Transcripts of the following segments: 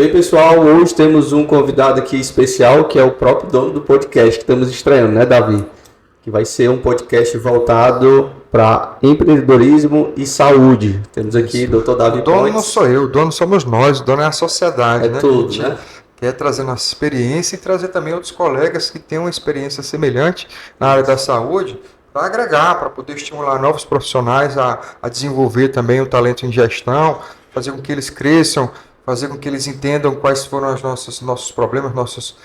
Bem, pessoal, hoje temos um convidado aqui especial, que é o próprio dono do podcast que estamos estreando, né, Davi? Que vai ser um podcast voltado para empreendedorismo e saúde. Temos aqui o Dr. Davi O dono Pontes. não sou eu, o dono somos nós, o dono é a sociedade, né? Tudo, A gente né? quer trazer nossa experiência e trazer também outros colegas que têm uma experiência semelhante na área da saúde, para agregar, para poder estimular novos profissionais a desenvolver também o talento em gestão, fazer com que eles cresçam, fazer com que eles entendam quais foram os nossos problemas, nossos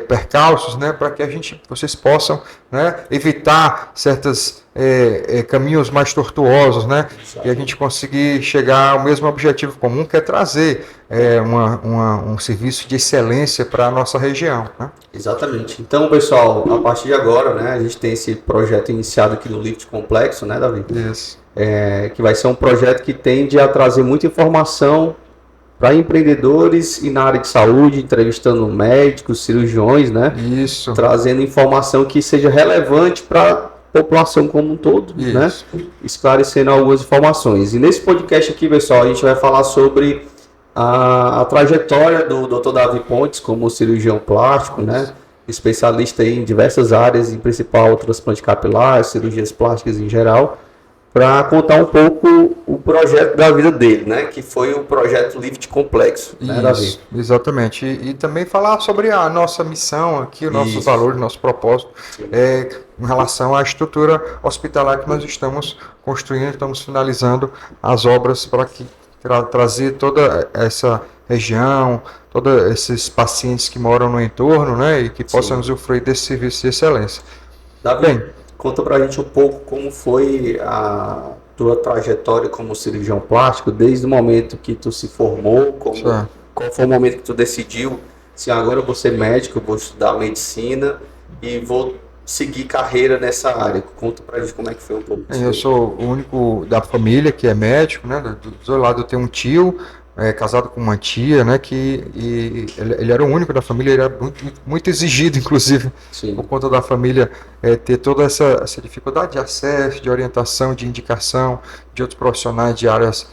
percalços, né, para que vocês possam, né, evitar certos caminhos mais tortuosos, né, e a gente conseguir chegar ao mesmo objetivo comum, que é trazer um serviço de excelência para a nossa região, né? Exatamente. Então, pessoal, a partir de agora, né, a gente tem esse projeto iniciado aqui no Lift Complexo, né, Davi? Isso. Que vai ser um projeto que tende a trazer muita informação para empreendedores e na área de saúde, entrevistando médicos, cirurgiões, né? Isso. Trazendo informação que seja relevante para a população como um todo, né? Esclarecendo algumas informações. E nesse podcast aqui, pessoal, a gente vai falar sobre a trajetória do Dr. Davi Pontes como cirurgião plástico, né? Especialista em diversas áreas, em principal transplante capilar, cirurgias plásticas em geral, para contar um pouco o projeto da vida dele, né? Que foi o projeto Lift Complexo, né, Davi? Exatamente. E também falar sobre a nossa missão aqui, os nossos valores, nosso propósito, em relação à estrutura hospitalar que nós estamos construindo, estamos finalizando as obras para trazer toda essa região, todos esses pacientes que moram no entorno, né, e que possam usufruir desse serviço de excelência. Davi, conta pra gente um pouco como foi a tua trajetória como cirurgião plástico, desde o momento que tu se formou, qual foi o momento que tu decidiu, se agora eu vou ser médico, eu vou estudar medicina e vou seguir carreira nessa área. Conta pra gente como é que foi um pouco. Eu sou o único da família que é médico, né? Do outro lado eu tenho um tio, casado com uma tia, né? Ele era o único da família, ele era muito exigido, inclusive, por conta da família ter toda essa dificuldade de acesso, de orientação, de indicação de outros profissionais de áreas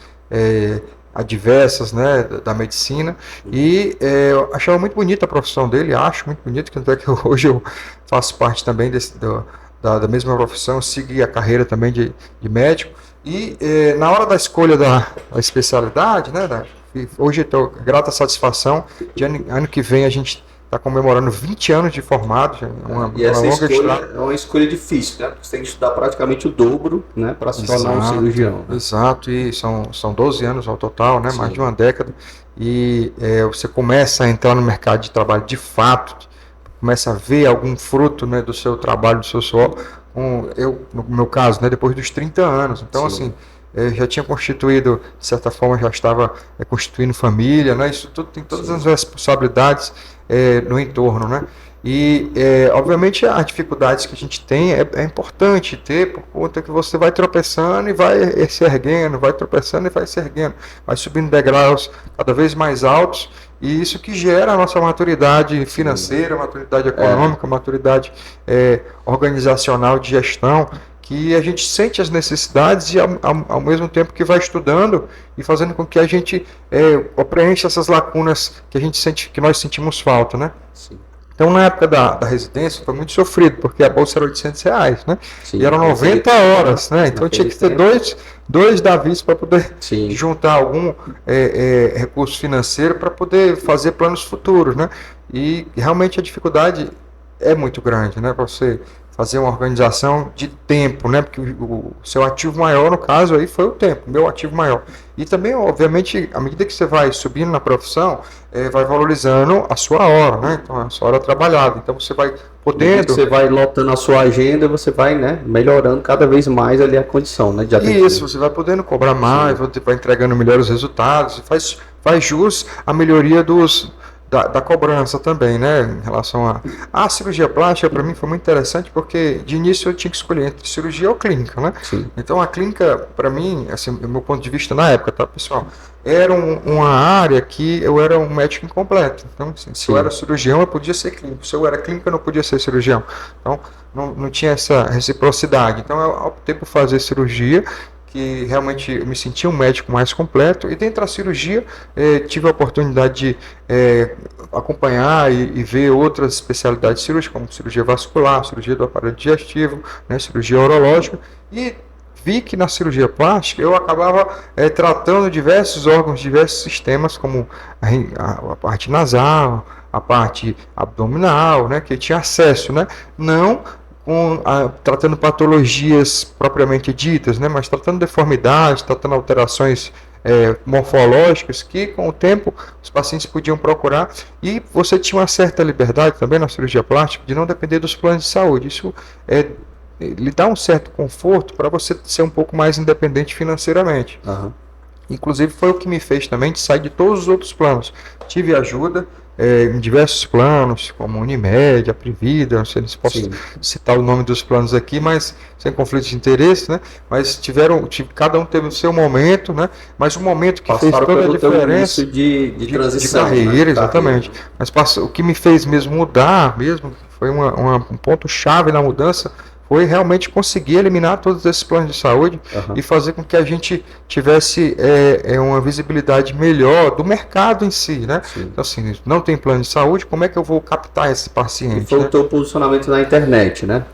adversas, né, da medicina, e eu achava muito bonita a profissão dele, acho muito bonito, tanto é que hoje eu faço parte também da mesma profissão, segui a carreira também de médico, e na hora da escolha da especialidade, né, hoje estou grata à satisfação de ano que vem a gente está comemorando 20 anos de formado. E essa escolha é uma escolha difícil, né? Porque você tem que estudar praticamente o dobro, né, para se tornar um cirurgião. Né? Exato, e são 12 anos ao total, né? Mais de uma década. E você começa a entrar no mercado de trabalho de fato, começa a ver algum fruto, né, do seu trabalho, do seu suor. No meu caso, né, depois dos 30 anos. Então, assim, eu já tinha constituído, de certa forma, já estava constituindo família, né? Isso tudo tem todas as responsabilidades no entorno, né? E, obviamente, as dificuldades que a gente tem é importante ter, por conta que você vai tropeçando e vai se erguendo, vai tropeçando e vai se erguendo, vai subindo degraus cada vez mais altos, e isso que gera a nossa maturidade financeira, maturidade econômica, maturidade organizacional de gestão, que a gente sente as necessidades e ao mesmo tempo que vai estudando e fazendo com que a gente preencha essas lacunas que a gente sente, que nós sentimos falta, né? Sim. Então, na época da residência, foi muito sofrido, porque a bolsa era R$800, né? Sim, e eram 90 horas, né? Então, tinha que ter dois Davis para poder juntar algum recurso financeiro para poder fazer planos futuros, né? E realmente a dificuldade é muito grande, né? Para você fazer uma organização de tempo, né? Porque o seu ativo maior, no caso, aí foi o tempo, meu ativo maior. E também, obviamente, à medida que você vai subindo na profissão, vai valorizando a sua hora, né? Então, a sua hora trabalhada. Então, você vai podendo... Você vai lotando a sua agenda, você vai, né, melhorando cada vez mais ali a condição, né? Isso, você vai podendo cobrar mais, vai entregando melhores resultados, faz jus à melhoria da cobrança também, né, em relação a cirurgia plástica. Para mim foi muito interessante, porque de início eu tinha que escolher entre cirurgia ou clínica, né? Sim. Então a clínica, para mim, assim, do meu ponto de vista na época, tá, pessoal, era uma área que eu era um médico incompleto. Então, assim, se eu era cirurgião, eu podia ser clínico. Se eu era clínico, eu não podia ser cirurgião. Então, não tinha essa reciprocidade. Então, eu optei por fazer cirurgia, que realmente eu me senti um médico mais completo, e dentro da cirurgia tive a oportunidade de acompanhar e ver outras especialidades cirúrgicas, como cirurgia vascular, cirurgia do aparelho digestivo, né, cirurgia urológica, e vi que na cirurgia plástica eu acabava tratando diversos órgãos, diversos sistemas, como a parte nasal, a parte abdominal, né, que tinha acesso, né, não tratando patologias propriamente ditas, né, mas tratando deformidades, tratando alterações morfológicas que com o tempo os pacientes podiam procurar, e você tinha uma certa liberdade também na cirurgia plástica de não depender dos planos de saúde. Isso lhe dá um certo conforto para você ser um pouco mais independente financeiramente. Uhum. Inclusive foi o que me fez também de sair de todos os outros planos. Tive ajuda em diversos planos, como Unimed, a Previda, não sei se posso citar o nome dos planos aqui, mas sem conflito de interesse, né? Mas cada um teve o seu momento, né? Mas o momento que passaram fez toda a diferença de transição, de carreira, né? exatamente. Mas o que me fez mesmo mudar, mesmo foi um ponto chave na mudança, foi realmente conseguir eliminar todos esses planos de saúde e fazer com que a gente tivesse uma visibilidade melhor do mercado em si, né? Então, assim, não tem plano de saúde, como é que eu vou captar esse paciente? E foi o teu posicionamento na internet, né?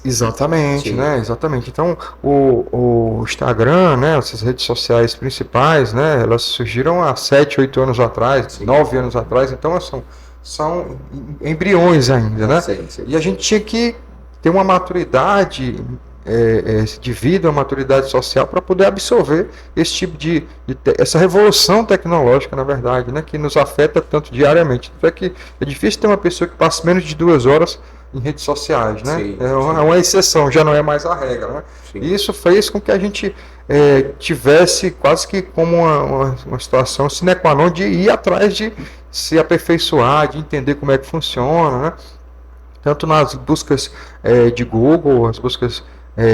Exatamente, né? Exatamente. Então, o Instagram, né? Essas redes sociais principais, né? Elas surgiram há 7, 8 anos atrás, 9 anos atrás, então são embriões ainda, né? E a gente tinha que ter uma maturidade de vida, uma maturidade social para poder absorver esse tipo essa revolução tecnológica, na verdade, né, que nos afeta tanto diariamente. Então é difícil ter uma pessoa que passe menos de 2 horas em redes sociais, né? É uma exceção, já não é mais a regra, né? E isso fez com que a gente tivesse quase que como uma situação sine qua non de ir atrás de se aperfeiçoar, de entender como é que funciona, né? Tanto nas buscas de Google, as buscas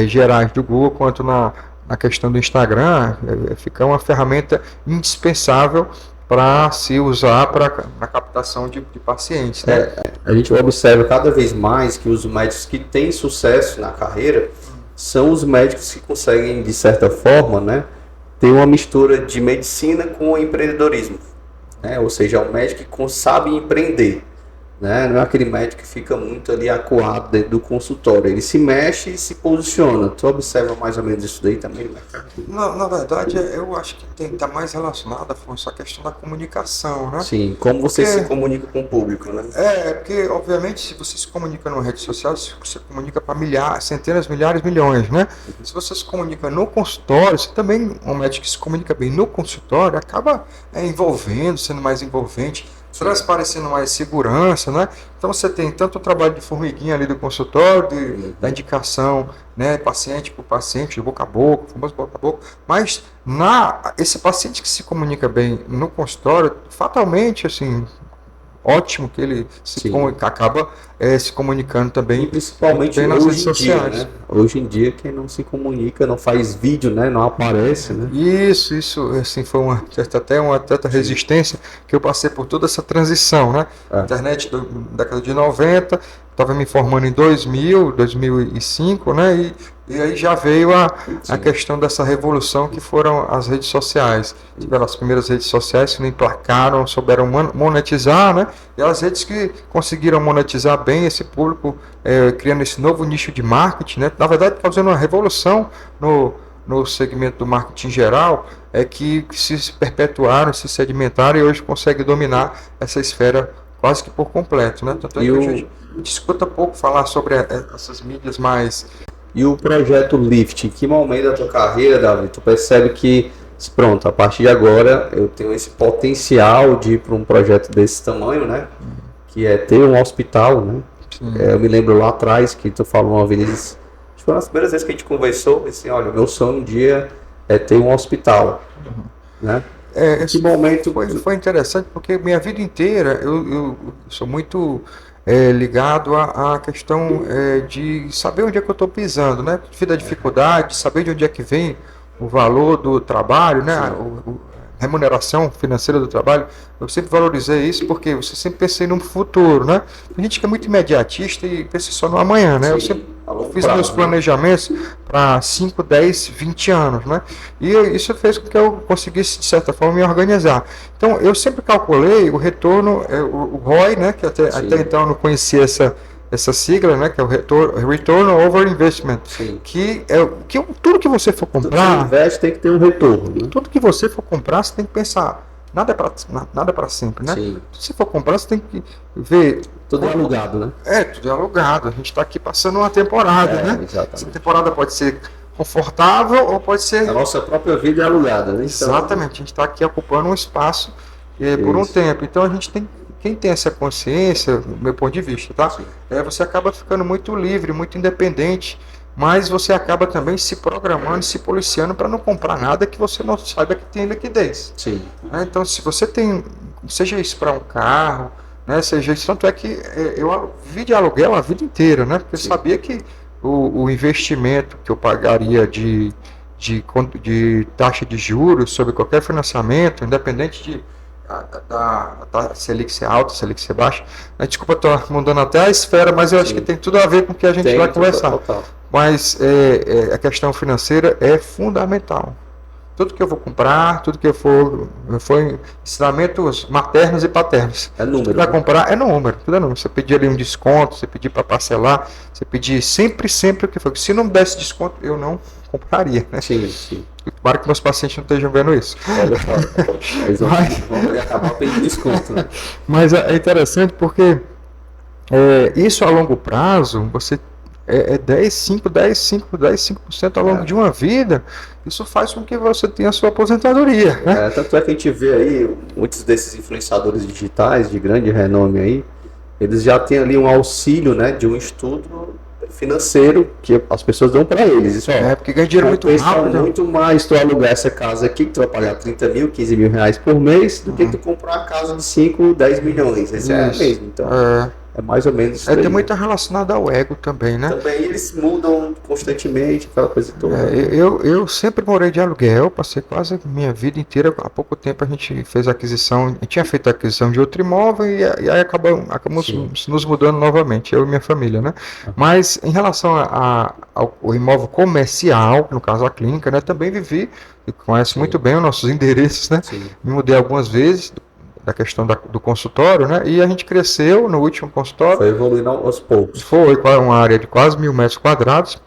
gerais do Google, quanto na questão do Instagram, fica uma ferramenta indispensável para se usar na captação de pacientes, né? A gente observa cada vez mais que os médicos que têm sucesso na carreira são os médicos que conseguem, de certa forma, né, ter uma mistura de medicina com empreendedorismo, né? Ou seja, é um médico que sabe empreender. Né? Não é aquele médico que fica muito ali acuado dentro do consultório, ele se mexe e se posiciona. Tu observa mais ou menos isso daí também? Na verdade, eu acho que está mais relacionado a essa questão da comunicação, né? Sim, como você se comunica com o público, né? Porque obviamente se você se comunica numa rede social, você comunica para milhares, centenas, milhares, milhões, né? Se você se comunica no consultório, você também, um médico que se comunica bem no consultório, acaba envolvendo, sendo mais envolvente, transparecendo mais segurança, né? Então você tem tanto o trabalho de formiguinha ali do consultório, da indicação, né, paciente por paciente, de boca a boca, famoso boca a boca, mas esse paciente que se comunica bem no consultório, fatalmente, assim, ótimo que ele acaba se comunicando também, e principalmente bem nas redes sociais. Né? Hoje em dia, quem não se comunica, não faz vídeo, né? Não aparece, né? Isso, assim, foi uma certa resistência que eu passei por toda essa transição, né? Internet da década de 90, estava me formando em 2000, 2005, né? E aí já veio a questão dessa revolução que foram as redes sociais. Tiveram as primeiras redes sociais que não emplacaram, souberam monetizar, né? E as redes que conseguiram monetizar bem esse público, criando esse novo nicho de marketing, né? Na verdade, fazendo uma revolução no segmento do marketing geral, que se perpetuaram, se sedimentaram e hoje conseguem dominar essa esfera quase que por completo, né? Tanto é que a gente escuta pouco falar sobre essas mídias mais... E o projeto Lift, em que momento da tua carreira, Davi, tu percebe que, pronto, a partir de agora eu tenho esse potencial de ir para um projeto desse tamanho, né? Que é ter um hospital, né? Eu me lembro lá atrás que tu falou uma vez, acho que foi uma das primeiras vezes que a gente conversou, assim, olha, meu sonho um dia é ter um hospital, né? Esse momento foi interessante porque minha vida inteira eu sou muito... ligado à questão de saber onde é que eu estou pisando, né? Devido à dificuldade, saber de onde é que vem o valor do trabalho, né? remuneração financeira do trabalho, eu sempre valorizei isso porque você sempre pensei no futuro, né? Tem gente que é muito imediatista e pensa só no amanhã, né? Eu sempre fiz meus planejamentos para 5, 10, 20 anos, né? E isso fez com que eu conseguisse, de certa forma, me organizar. Então, eu sempre calculei o retorno, o ROI, né? Que até então eu não conhecia essa sigla, né, que é o Return Over Investment, que é que tudo que você for comprar, tudo que investe tem que ter um retorno, né? Tudo que você for comprar, você tem que pensar, nada é para sempre, né? Sim. Se for comprar, você tem que ver, tudo é alugado, né? Tudo é alugado. A gente está aqui passando uma temporada, né? Exatamente. Essa temporada pode ser confortável ou pode ser... A nossa própria vida é alugada, né? Exatamente. A gente está aqui ocupando um espaço por um tempo. Então a gente tem, quem tem essa consciência, do meu ponto de vista, tá? Você acaba ficando muito livre, muito independente, mas você acaba também se programando, se policiando para não comprar nada que você não saiba que tem liquidez. Sim. Então, se você tem, seja isso para um carro, né, seja isso, tanto é que eu vivi de aluguel a vida inteira, né? Porque eu sabia que o investimento que eu pagaria de taxa de juros sobre qualquer financiamento, independente de da Selic ser alta, Selic ser baixa. Desculpa, estou mudando até a esfera, mas eu acho que tem tudo a ver com o que a gente vai conversar. Total. Mas a questão financeira é fundamental. Tudo que eu vou comprar, tudo que eu for ensinamentos maternos e paternos. É número. Tudo vai comprar, é número, tudo é número. Você pedir ali um desconto, você pedir para parcelar, você pedir sempre o que for. Se não desse desconto, eu não compraria, né? Sim. Claro que meus pacientes não estejam vendo isso. Olha só. Vamos acabar pedindo desconto, né? Mas é interessante porque isso a longo prazo, você 5% ao longo de uma vida, isso faz com que você tenha a sua aposentadoria, né? Tanto é que a gente vê aí, muitos desses influenciadores digitais de grande renome aí, eles já têm ali um auxílio, né, de um estudo financeiro que as pessoas dão para eles. Isso, porque ganha dinheiro muito rápido. Muito mais tu alugar essa casa aqui, que tu vai pagar 30 mil, 15 mil reais por mês, do que tu comprar uma casa de 5, 10 milhões. Esse é mesmo. Então, é mais ou menos isso. Tem muito relacionado ao ego também, né? Também eles mudam constantemente, aquela coisa toda. Eu sempre morei de aluguel, passei quase minha vida inteira. Há pouco tempo a gente fez a aquisição, a gente tinha feito a aquisição de outro imóvel e aí acabamos nos mudando novamente, eu e minha família, né? Mas em relação ao imóvel comercial, no caso a clínica, né? Também vivi, e conhece muito bem os nossos endereços, né? Me mudei algumas vezes, da questão do consultório, né? E a gente cresceu no último consultório. Foi evoluindo aos poucos. Foi uma área de quase 1.000 metros quadrados.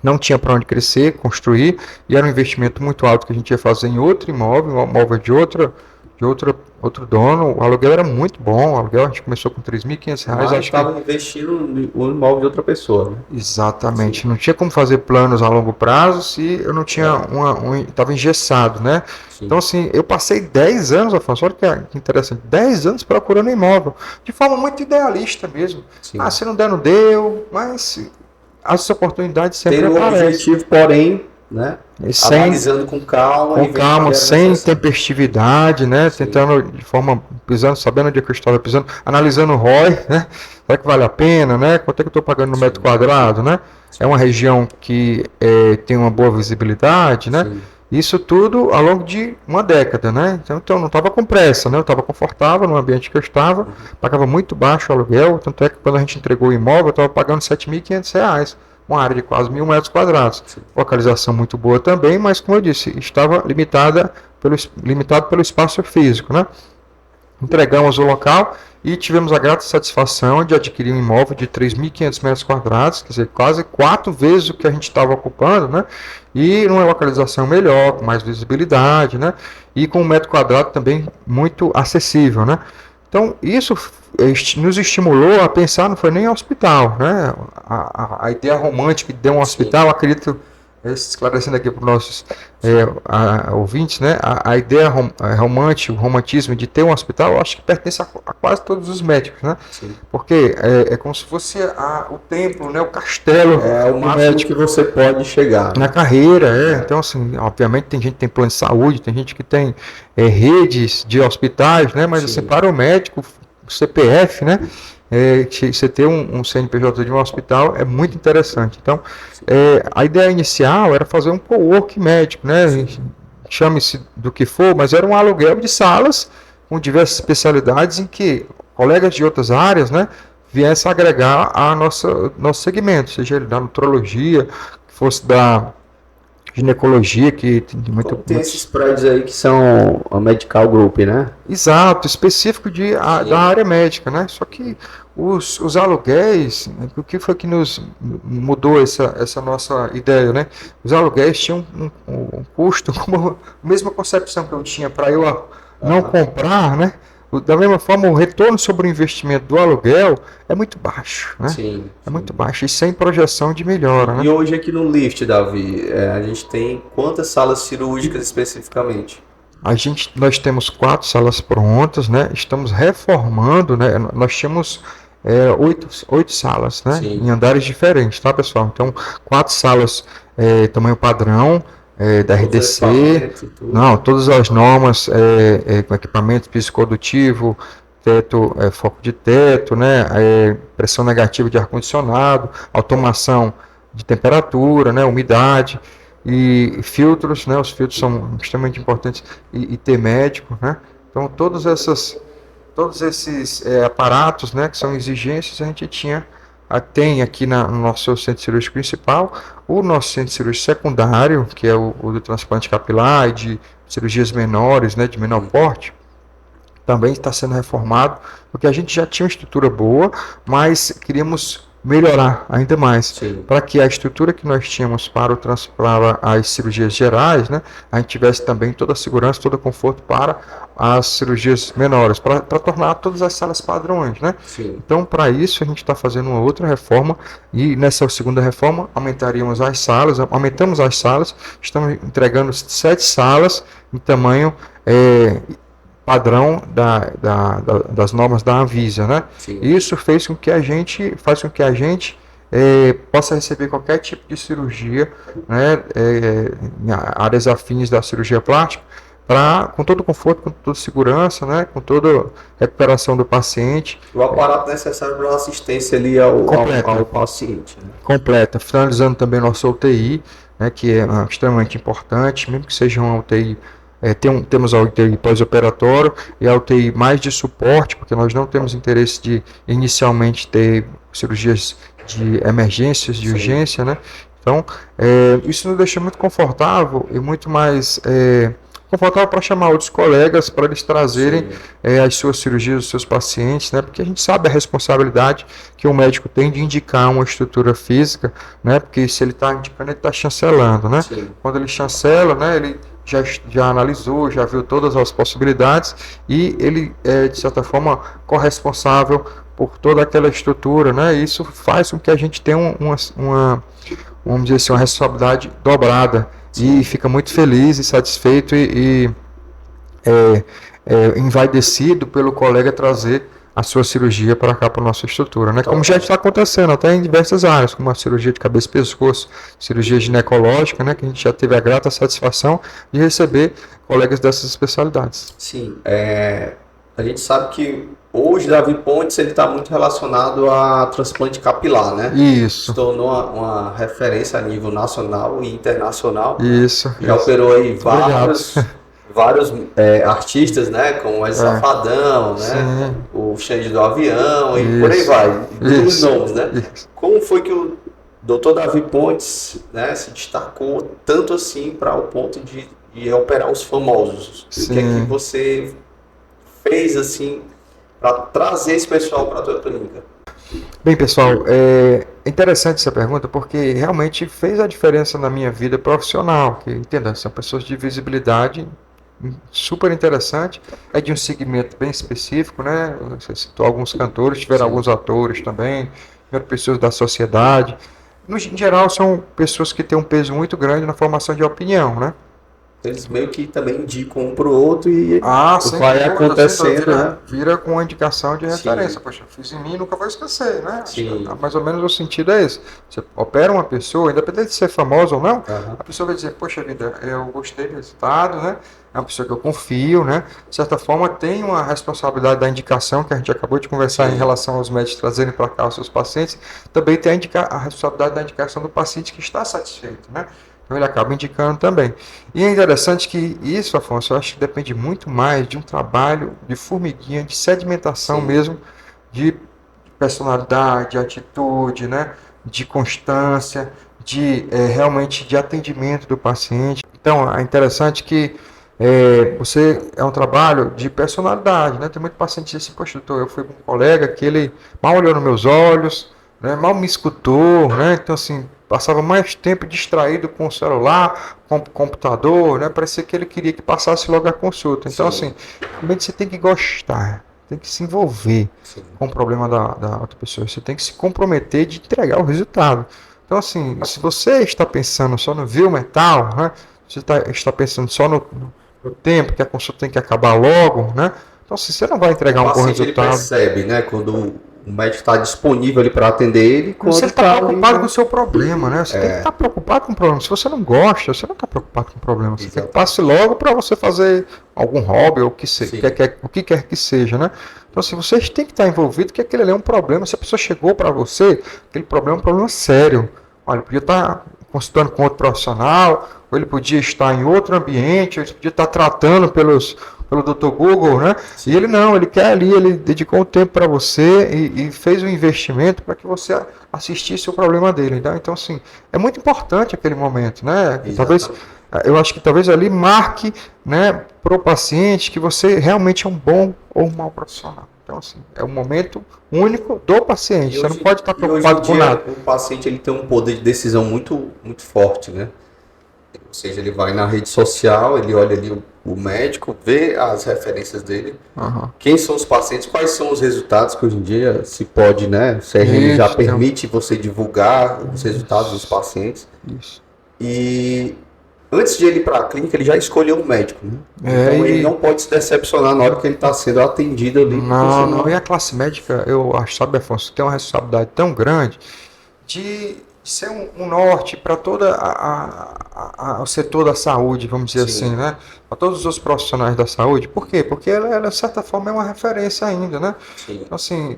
Não tinha para onde crescer, construir, e era um investimento muito alto que a gente ia fazer em outro imóvel, um imóvel de outro dono. O aluguel era muito bom, o aluguel a gente começou com R$3.500. Mas estava investindo no imóvel de outra pessoa, né? Exatamente. Sim. Não tinha como fazer planos a longo prazo se eu não tinha estava engessado, né? Sim. Então, assim, eu passei 10 anos, Afonso, olha que interessante, 10 anos procurando imóvel, de forma muito idealista mesmo. Sim. Se não der, não deu, mas as oportunidades sempre aparecem. Tem um objetivo, porém, né? Analisando com calma, sem tempestividade, né? Sim. Tentando de forma, pisando, sabendo onde é que eu estava pisando, analisando o ROI, né? Será que vale a pena, né? Quanto é que eu estou pagando no metro quadrado, né? Sim. É uma região que tem uma boa visibilidade, né? Sim. Isso tudo ao longo de uma década, né? Então eu não estava com pressa, né? Eu estava confortável no ambiente que eu estava, pagava muito baixo o aluguel, tanto é que quando a gente entregou o imóvel, eu estava pagando R$7.500. Uma área de quase 1.000 metros quadrados. Sim. Localização muito boa também, mas como eu disse, estava limitado pelo espaço físico, né? Entregamos o local e tivemos a grata satisfação de adquirir um imóvel de 3.500 metros quadrados, quer dizer, quase 4 vezes o que a gente estava ocupando, né? E numa localização melhor, com mais visibilidade, né? E com um metro quadrado também muito acessível, né? Então, isso nos estimulou a pensar, não foi nem hospital, né? A ideia romântica de um hospital, acredito, esclarecendo aqui para os nossos ouvintes, né? A ideia romântica, o romantismo de ter um hospital, eu acho que pertence a quase todos os médicos, né? Sim. Porque é como se fosse o templo, né? O castelo. É o máximo que você pode chegar. Na carreira, Então, assim, obviamente tem gente que tem plano de saúde, tem gente que tem redes de hospitais, né? Mas assim, para o médico, o CPF, né? Você ter um CNPJ de um hospital é muito interessante. Então, a ideia inicial era fazer um co-work médico, né? chame-se do que for, mas era um aluguel de salas com diversas especialidades em que colegas de outras áreas, né, viessem agregar a nosso segmento, seja ele da nutrologia, que fosse da ginecologia, que tem tem esses prédios aí que são a Medical Group, né? Exato, específico da área médica, né? Só que os aluguéis, o que foi que nos mudou essa nossa ideia, né? Os aluguéis tinham um custo, como a mesma concepção que eu tinha para eu não comprar, né? Da mesma forma, o retorno sobre o investimento do aluguel é muito baixo, né? Sim. É muito baixo e sem projeção de melhora, né? E hoje aqui no Lift, Davi, a gente tem quantas salas cirúrgicas especificamente? Nós temos 4 salas prontas, né? Estamos reformando, né? Nós tínhamos 8 salas, né? Sim. Em andares diferentes, tá, pessoal? Então, 4 salas tamanho padrão, da RDC, todas as normas, com equipamento piscodutivo, teto, foco de teto, né? Pressão negativa de ar-condicionado, automação de temperatura, né? Umidade e filtros, né? Os filtros são extremamente importantes e ter médico, né? Então todos esses aparatos, né? Que são exigências, a gente tem aqui no nosso centro cirúrgico principal. O nosso centro cirúrgico secundário, que é o do transplante capilar e de cirurgias menores, né? De menor porte, também está sendo reformado, porque a gente já tinha uma estrutura boa, mas queríamos melhorar ainda mais, para que a estrutura que nós tínhamos para as cirurgias gerais, né, a gente tivesse também toda a segurança, todo o conforto para as cirurgias menores, para tornar todas as salas padrões, né? Então, para isso, a gente está fazendo uma outra reforma, e nessa segunda reforma, aumentamos as salas, estamos entregando 7 salas em tamanho padrão das normas da Anvisa, né? Isso faz com que a gente possa receber qualquer tipo de cirurgia, né? Em áreas afins da cirurgia plástica, com todo conforto, com toda segurança, né? Com toda recuperação do paciente. O aparato necessário para assistência ali ao paciente. Né? Completa. Finalizando também nossa UTI, né? Que é extremamente importante, mesmo que seja uma UTI. Temos a UTI pós-operatório e a UTI mais de suporte, porque nós não temos interesse de inicialmente ter cirurgias de emergências, de urgência, né? Então, isso nos deixa muito confortável e muito mais confortável para chamar outros colegas para eles trazerem as suas cirurgias, os seus pacientes, né? Porque a gente sabe a responsabilidade que o médico tem de indicar uma estrutura física, né? Porque se ele está indicando, ele está chancelando, né? Quando ele chancela, né? Ele já analisou, já viu todas as possibilidades e ele é, de certa forma, corresponsável por toda aquela estrutura, né? E isso faz com que a gente tenha vamos dizer assim, uma responsabilidade dobrada. E fica muito feliz e satisfeito e envaidecido pelo colega trazer a sua cirurgia para cá, para a nossa estrutura, né? Como já está acontecendo até em diversas áreas, como a cirurgia de cabeça e pescoço, cirurgia ginecológica, né? Que a gente já teve a grata satisfação de receber colegas dessas especialidades. Sim, a gente sabe que hoje Davi Pontes ele está muito relacionado a transplante capilar, né? Isso. Se tornou uma referência a nível nacional e internacional. Isso. Já operou aí vários artistas, né? Como o Safadão, né? Sim. O Xande do Avião e por aí vai. Muitos nomes, né? Isso. Como foi que o Dr. Davi Pontes, né, se destacou tanto assim para o ponto de operar os famosos? Sim. O que é que você fez assim para trazer esse pessoal para a tua clínica? Bem, pessoal, é interessante essa pergunta porque realmente fez a diferença na minha vida profissional, que entenda, são pessoas de visibilidade super interessante, é de um segmento bem específico, né? Você citou alguns cantores, tiveram alguns atores também, tiveram pessoas da sociedade. Em geral, são pessoas que têm um peso muito grande na formação de opinião, né? Eles meio que também indicam um para o outro e vai acontecendo, né? Vira com uma indicação de referência. Sim. Poxa, fiz em mim, nunca vou esquecer, né? Sim. Mais ou menos o sentido é esse. Você opera uma pessoa, independente de ser famosa ou não, a pessoa vai dizer, poxa vida, eu gostei do resultado, né? É uma pessoa que eu confio, né? De certa forma, tem uma responsabilidade da indicação, que a gente acabou de conversar em relação aos médicos trazerem para cá os seus pacientes. Também tem a responsabilidade da indicação do paciente que está satisfeito, né? Então ele acaba indicando também. E é interessante que isso, Afonso, eu acho que depende muito mais de um trabalho de formiguinha, de sedimentação mesmo, de personalidade, de atitude, né? De constância, de realmente de atendimento do paciente. Então é interessante que você é um trabalho de personalidade, né? Tem muito paciente que diz assim, poxa, doutor, eu fui com um colega que ele mal olhou nos meus olhos, né? Mal me escutou, né? Então assim, passava mais tempo distraído com o celular, com o computador, né? Parecia que ele queria que passasse logo a consulta. Então assim, realmente você tem que gostar, tem que se envolver com o problema da outra pessoa, você tem que se comprometer de entregar o resultado. Então assim, se você está pensando só no view mental, né? Você está pensando só no tempo, que a consulta tem que acabar logo, né? Então, se você não vai entregar um bom resultado... Ele percebe, né? Quando o médico está disponível ali para atender ele... Quando você está preocupado com o seu problema, né? Você tem que estar preocupado com o problema. Se você não gosta, você não está preocupado com o problema. Você tem que passe logo para você fazer algum hobby ou o que quer que seja, né? Então, assim, vocês têm que estar envolvidos, que aquele ali é um problema. Se a pessoa chegou para você, aquele problema é um problema sério. Olha, podia estar consultando com outro profissional, ou ele podia estar em outro ambiente, ou ele podia estar tratando pelo Dr. Google, né? Sim. E ele não, ele quer ali, ele dedicou um tempo para você e fez um investimento para que você assistisse o problema dele. Né? Então, assim, é muito importante aquele momento, né? Talvez, eu acho que talvez ali marque, né, para o paciente que você realmente é um bom ou um mau profissional. Então, assim, é um momento único do paciente. Você não pode estar preocupado com nada. O paciente ele tem um poder de decisão muito, muito forte, né? Ou seja, ele vai na rede social, ele olha ali o médico, vê as referências dele, quem são os pacientes, quais são os resultados que hoje em dia se pode, né? O CRM já permite você divulgar os resultados dos pacientes. Isso. E antes de ele ir para a clínica, ele já escolheu um médico, né? Então ele não pode se decepcionar na hora que ele está sendo atendido ali. Não. E a classe médica, eu acho, sabe, Afonso, tem uma responsabilidade tão grande de ser um norte para todo o setor da saúde, vamos dizer assim, né? Para todos os profissionais da saúde. Por quê? Porque ela, de certa forma, é uma referência ainda, né? Sim. Então, assim,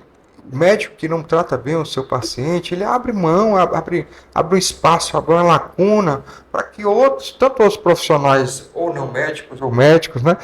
o médico que não trata bem o seu paciente, ele abre mão, abre um espaço, abre uma lacuna para que outros, tanto os profissionais ou não médicos, ou médicos, né?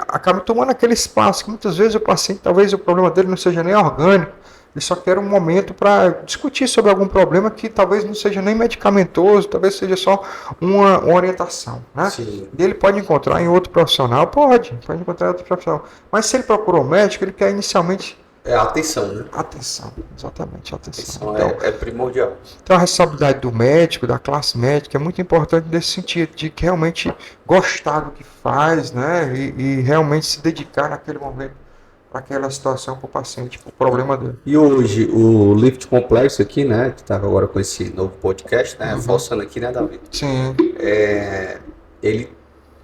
Acabem tomando aquele espaço que muitas vezes o paciente, talvez o problema dele não seja nem orgânico, ele só quer um momento para discutir sobre algum problema que talvez não seja nem medicamentoso, talvez seja só uma orientação, né? Sim. E ele pode encontrar em outro profissional, pode encontrar em outro profissional. Mas se ele procurou um médico, ele quer inicialmente... atenção, né? Atenção, exatamente, atenção. Então, é primordial. Então a responsabilidade do médico, da classe médica, é muito importante nesse sentido, de que realmente gostar do que faz, né? E realmente se dedicar naquele momento aquela situação para o paciente, para o problema dele. E hoje, o Lift Complexo aqui, né, que está agora com esse novo podcast, né, forçando aqui, né, Davi? Sim. Ele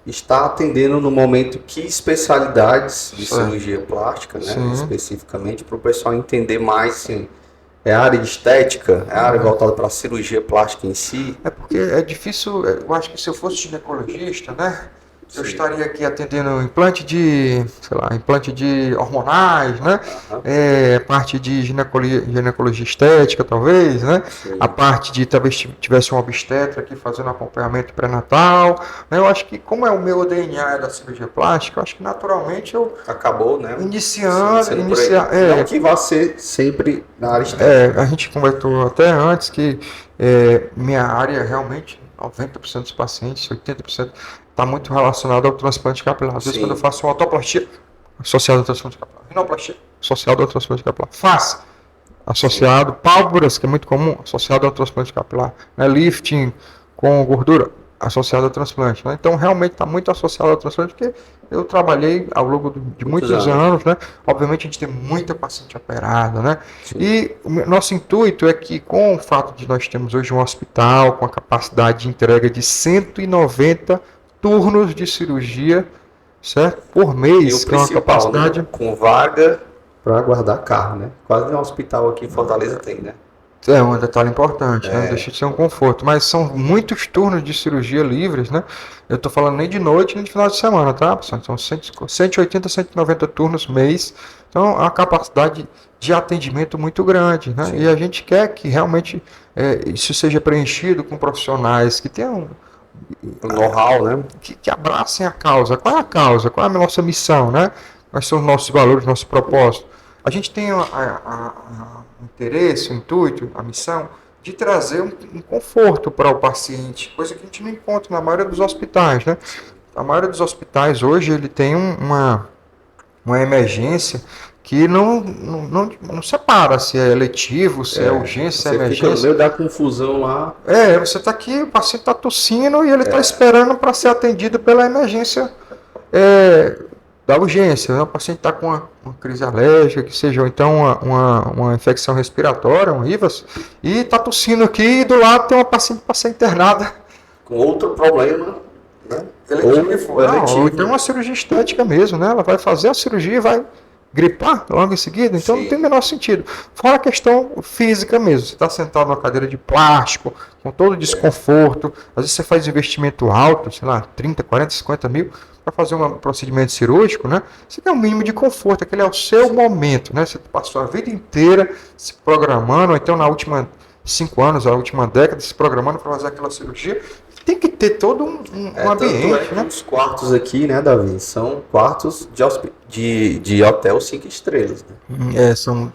está atendendo no momento que especialidades de cirurgia plástica, né, especificamente, para o pessoal entender mais, assim, é a área de estética, é a área voltada para a cirurgia plástica em si? É porque é difícil, eu acho que se eu fosse ginecologista, né, eu estaria aqui atendendo implante de hormonais, né? Parte de ginecologia estética, talvez, né? Sim. A parte de talvez tivesse um obstetra aqui fazendo acompanhamento pré-natal. Né? Eu acho que, como é o meu DNA da cirurgia plástica, eu acho que naturalmente eu... Acabou, né? Não que vai ser sempre na área estética. A gente conversou até antes que minha área realmente, 90% dos pacientes, 80%, está muito relacionado ao transplante capilar. Às vezes, quando eu faço uma autoplastia associada ao transplante capilar, rinoplastia associada ao transplante capilar, face associado, pálpebras, que é muito comum, associado ao transplante capilar, né? Lifting com gordura associado ao transplante. Né? Então, realmente está muito associado ao transplante, porque eu trabalhei ao longo de muitos anos, né? Obviamente, a gente tem muita paciente operada, né? Sim. E o nosso intuito é que, com o fato de nós termos hoje um hospital com a capacidade de entrega de 190 turnos de cirurgia, certo? Por mês, com a capacidade, né? Com vaga para guardar carro, né? Quase um hospital aqui em Fortaleza tem, né? É um detalhe importante, né? Deixa de ser um conforto, mas são muitos turnos de cirurgia livres, né? Eu estou falando nem de noite nem de final de semana, tá? São 180, 190 turnos mês Então, a capacidade de atendimento muito grande, né? E a gente quer que realmente isso seja preenchido com profissionais que tenham know-how, né? Que abracem a causa. Qual é a causa? Qual é a nossa missão, né? Quais são os nossos valores, nosso propósito? A gente tem o interesse, o intuito, a missão de trazer um conforto para o paciente, coisa que a gente não encontra na maioria dos hospitais, né? A maioria dos hospitais hoje ele tem uma emergência que não separa se é eletivo, se é urgência, se é emergência. Fica no meio da confusão lá. Você está aqui, o paciente está tossindo e ele está esperando para ser atendido pela emergência da urgência. Né? O paciente está com uma crise alérgica, que seja, ou então uma infecção respiratória, um IVAS, e está tossindo aqui e do lado tem uma paciente para ser internada. Com outro problema, né? Ou então uma cirurgia estética mesmo, né? Ela vai fazer a cirurgia e vai gripar logo em seguida, então não tem o menor sentido. Fora a questão física mesmo, você está sentado numa cadeira de plástico, com todo desconforto, às vezes você faz investimento alto, sei lá, 30, 40, 50 mil, para fazer um procedimento cirúrgico, né? Você tem um mínimo de conforto, aquele é o seu momento, né? Você passou a vida inteira se programando, ou então na última 5 anos, a última década, se programando para fazer aquela cirurgia. Tem que ter todo um ambiente, né? Os quartos aqui, né, Davi, são quartos de hotel 5 estrelas. Né? São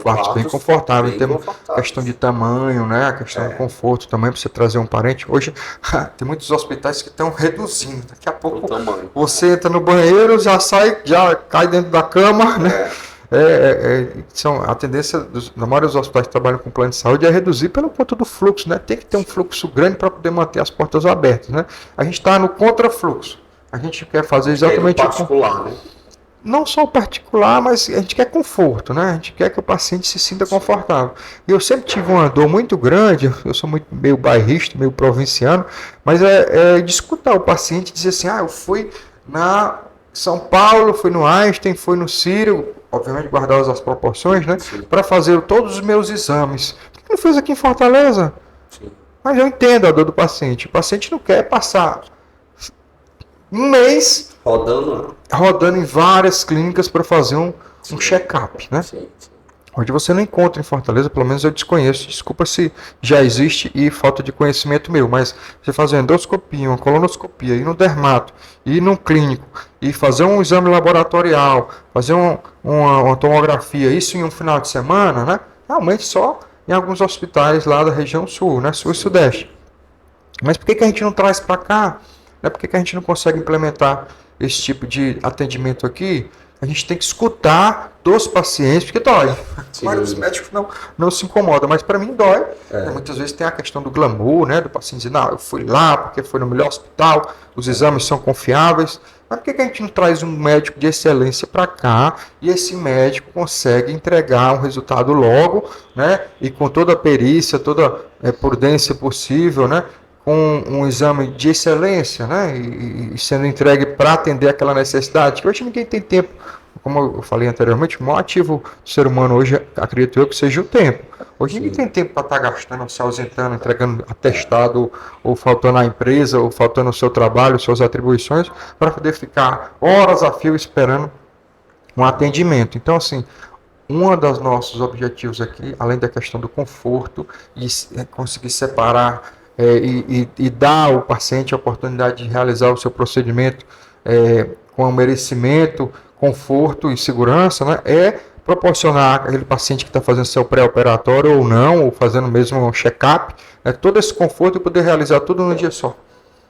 quartos bem confortáveis. Tem questão de tamanho, né? A questão do conforto também, para você trazer um parente. Hoje, tem muitos hospitais que estão reduzindo. Daqui a pouco, você entra no banheiro, já sai, já cai dentro da cama, né? A tendência da maioria dos hospitais que trabalham com plano de saúde é reduzir pelo conta do fluxo, né? Tem que ter um fluxo grande para poder manter as portas abertas, né? A gente está no contrafluxo. A gente quer fazer exatamente o particular, né? Não só o particular, mas a gente quer conforto, né? A gente quer que o paciente se sinta confortável. E eu sempre tive uma dor muito grande, eu sou meio bairrista, meio provinciano, mas de escutar o paciente dizer assim, eu fui na São Paulo, fui no Einstein, fui no Sírio, obviamente guardar as proporções, né? Para fazer todos os meus exames. Por que não fez aqui em Fortaleza? Sim. Mas eu entendo a dor do paciente. O paciente não quer passar um mês rodando em várias clínicas para fazer um check-up, né? Sim. Onde você não encontra em Fortaleza, pelo menos eu desconheço. Desculpa se já existe e falta de conhecimento meu, mas você fazer uma endoscopia, uma colonoscopia, ir no dermato, ir num clínico e fazer um exame laboratorial, fazer uma tomografia, isso em um final de semana, né? Realmente só em alguns hospitais lá da região sul, né? Sul e sudeste. Mas por que a gente não traz para cá? Por que a gente não consegue implementar esse tipo de atendimento aqui? A gente tem que escutar dos pacientes, porque dói. Mas os médicos não se incomodam, mas para mim dói. Muitas vezes tem a questão do glamour, né? Do paciente dizer, não, eu fui lá porque foi no melhor hospital, os exames são confiáveis. Mas por que a gente não traz um médico de excelência para cá e esse médico consegue entregar um resultado logo, né? E com toda a perícia, toda a prudência possível, né? Com um exame de excelência, né? E sendo entregue para atender aquela necessidade, que hoje ninguém tem tempo. Como eu falei anteriormente, o maior ativo do ser humano hoje, acredito eu, que seja o tempo. Hoje ninguém tem tempo para estar gastando, se ausentando, entregando atestado, ou faltando à empresa, ou faltando o seu trabalho, suas atribuições, para poder ficar horas a fio esperando um atendimento. Então, assim, um dos nossos objetivos aqui, além da questão do conforto, é conseguir separar e dar ao paciente a oportunidade de realizar o seu procedimento com merecimento, conforto e segurança, né? Proporcionar aquele paciente que está fazendo seu pré-operatório ou não, ou fazendo mesmo um check-up, todo esse conforto e poder realizar tudo num dia só.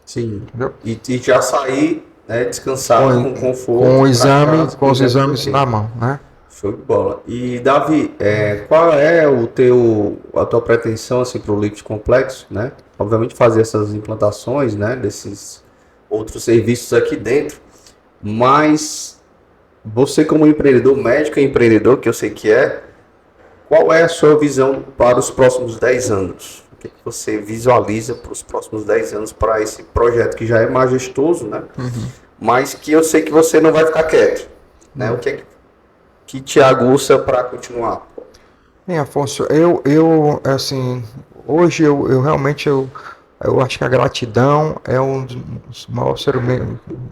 Sim. Entendeu? E já sair, né, descansado com conforto. Com os exames na mão, né? Show de bola. E Davi, qual é a tua pretensão assim, para o Liquid Complexo, né? Obviamente fazer essas implantações, né, desses outros serviços aqui dentro, mas você como empreendedor, médico e empreendedor, que eu sei que qual é a sua visão para os próximos 10 anos? O que você visualiza para os próximos 10 anos para esse projeto que já é majestoso, né? Uhum. Mas que eu sei que você não vai ficar quieto, né? O que te aguça para continuar? Afonso, eu assim, hoje eu realmente eu acho que a gratidão é um dos maiores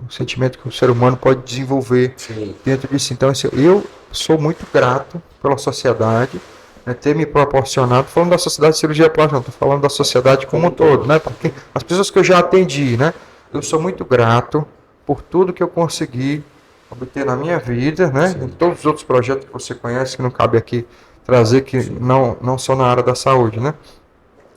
sentimentos que o ser humano pode desenvolver dentro disso. Então, eu sou muito grato pela sociedade, né, ter me proporcionado, falando da sociedade de cirurgia plástica, não estou falando da sociedade como um todo, né, porque as pessoas que eu já atendi, né, eu sou muito grato por tudo que eu consegui obter na minha vida, né, em todos os outros projetos que você conhece, que não cabe aqui trazer, que não só na área da saúde, né.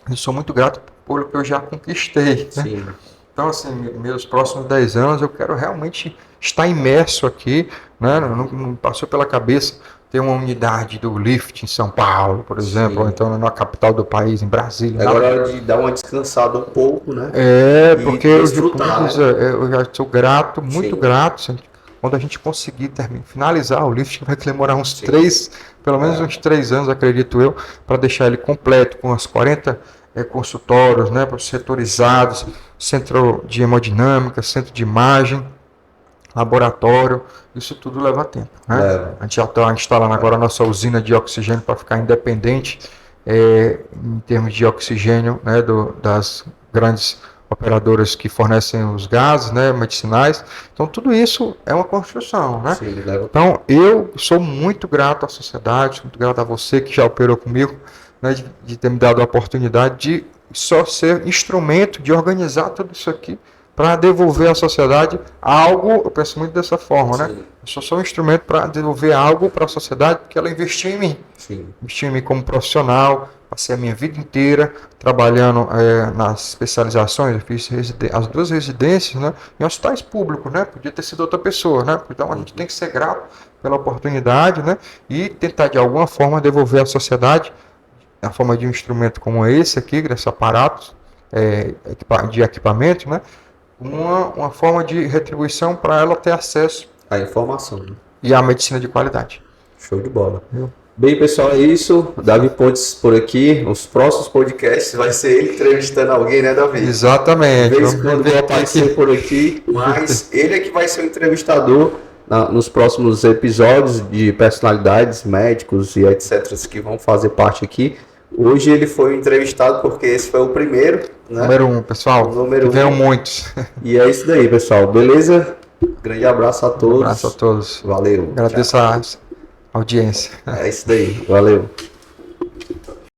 Eu sou muito grato pelo que eu já conquistei, né? Então, assim, meus próximos 10 anos eu quero realmente estar imerso aqui, né? Não passou pela cabeça ter uma unidade do LIFT em São Paulo, por exemplo, ou então na capital do país, em Brasília. Agora é hora de dar uma descansada um pouco, né? Porque eu já sou grato, muito grato. Quando a gente conseguir finalizar o LIFT, vai demorar uns pelo menos uns 3 anos, acredito eu, para deixar ele completo, com as 40 consultórios, né, setorizados, centro de hemodinâmica, centro de imagem, laboratório, isso tudo leva tempo, né? A gente já está instalando agora a nossa usina de oxigênio para ficar independente em termos de oxigênio, né, das grandes operadoras que fornecem os gases, né, medicinais. Então tudo isso é uma construção, né? Então eu sou muito grato à sociedade, muito grato a você que já operou comigo, né, de ter me dado a oportunidade de só ser instrumento de organizar tudo isso aqui para devolver à sociedade algo. Eu penso muito dessa forma, né? Eu sou um instrumento para devolver algo para a sociedade porque ela investiu em mim. Investiu em mim como profissional, passei a minha vida inteira trabalhando nas especializações. Eu fiz as 2 residências, né, em hospitais públicos, né? Podia ter sido outra pessoa, né? Então a gente tem que ser grato pela oportunidade, né? E tentar de alguma forma devolver à sociedade, na forma de um instrumento como esse aqui, desse aparato de equipamento, né? Uma forma de retribuição para ela ter acesso à informação, né? E à medicina de qualidade. Show de bola. Bem, pessoal, é isso. Davi Pontes por aqui. Os próximos podcasts vai ser ele entrevistando alguém, né, Davi? Exatamente. De vez em quando vai aparecer por aqui, mas ele é que vai ser o entrevistador nos próximos episódios de personalidades, médicos e etc. que vão fazer parte aqui. Hoje ele foi entrevistado porque esse foi o primeiro, né? Número 1, pessoal. Tiveram muitos. E é isso daí, pessoal. Beleza? Grande abraço a todos. Um abraço a todos. Valeu. Agradeço a audiência. É isso daí. Valeu.